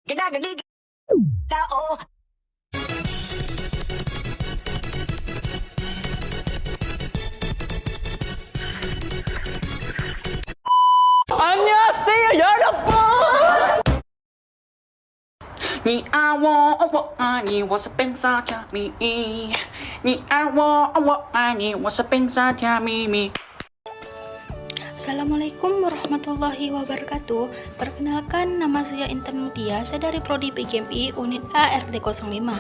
Geda oh. 안녕하세요 여러분. 你爱我，我爱你，我是冰沙加咪咪。你爱我，我爱你，我是冰沙加咪咪。 Assalamualaikum warahmatullahi wabarakatuh. Perkenalkan, nama saya Intan Mutia, saya dari Prodi PGMI Unit A RD05.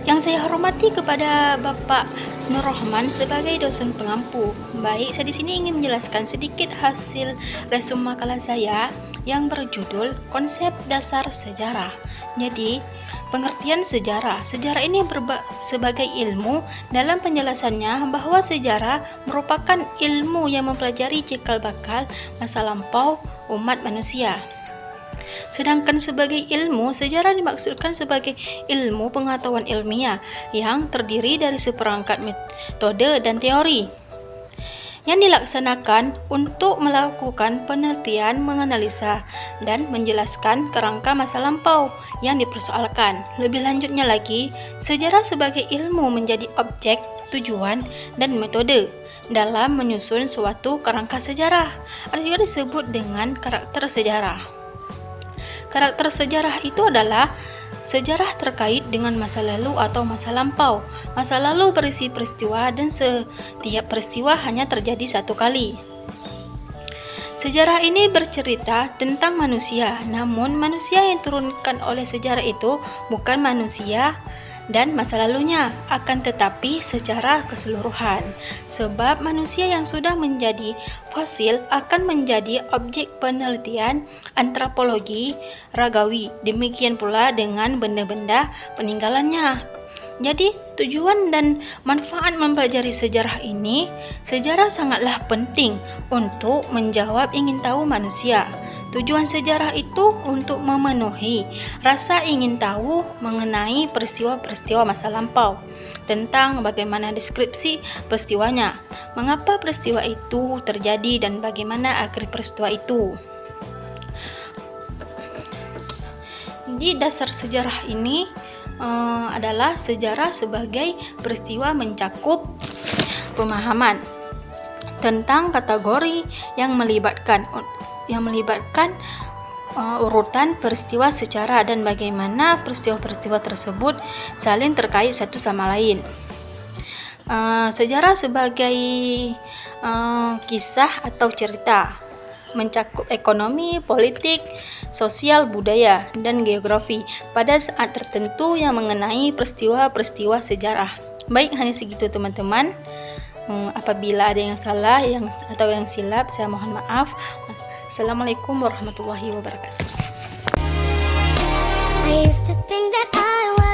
Yang saya hormati kepada Bapak Nur Rahman sebagai dosen pengampu. Baik, saya di sini ingin menjelaskan sedikit hasil resume makalah saya yang berjudul Konsep Dasar Sejarah. Jadi, pengertian sejarah. Sejarah ini sebagai ilmu. Dalam penjelasannya bahwa sejarah merupakan ilmu yang mempelajari cikal bakal masa lampau umat manusia. Sedangkan sebagai ilmu, sejarah dimaksudkan sebagai ilmu pengetahuan ilmiah yang terdiri dari seperangkat metode dan teori yang dilaksanakan untuk melakukan penelitian, menganalisa, dan menjelaskan kerangka masa lampau yang dipersoalkan. Lebih lanjutnya lagi, sejarah sebagai ilmu menjadi objek, tujuan, dan metode dalam menyusun suatu kerangka sejarah. Ada juga disebut dengan karakter sejarah. Karakter sejarah itu adalah sejarah terkait dengan masa lalu atau masa lampau. Masa lalu berisi peristiwa dan setiap peristiwa hanya terjadi satu kali. Sejarah ini bercerita tentang manusia, namun manusia yang diturunkan oleh sejarah itu bukan manusia dan masa lalunya, akan tetapi secara keseluruhan. Sebab manusia yang sudah menjadi fosil akan menjadi objek penelitian antropologi ragawi. Demikian pula dengan benda-benda peninggalannya. Jadi, tujuan dan manfaat mempelajari sejarah ini, sejarah sangatlah penting untuk menjawab ingin tahu manusia. Tujuan sejarah itu untuk memenuhi rasa ingin tahu mengenai peristiwa-peristiwa masa lampau, tentang bagaimana deskripsi peristiwanya, mengapa peristiwa itu terjadi dan bagaimana akhir peristiwa itu. Di dasar sejarah ini adalah sejarah sebagai peristiwa mencakup pemahaman tentang kategori yang melibatkan urutan peristiwa secara dan bagaimana peristiwa-peristiwa tersebut saling terkait satu sama lain. Sejarah sebagai kisah atau cerita mencakup ekonomi, politik, sosial, budaya, dan geografi pada saat tertentu yang mengenai peristiwa-peristiwa sejarah. Baik, hanya segitu teman-teman. Apabila ada yang salah atau yang silap, saya mohon maaf. Assalamualaikum warahmatullahi wabarakatuh. I used to think that I was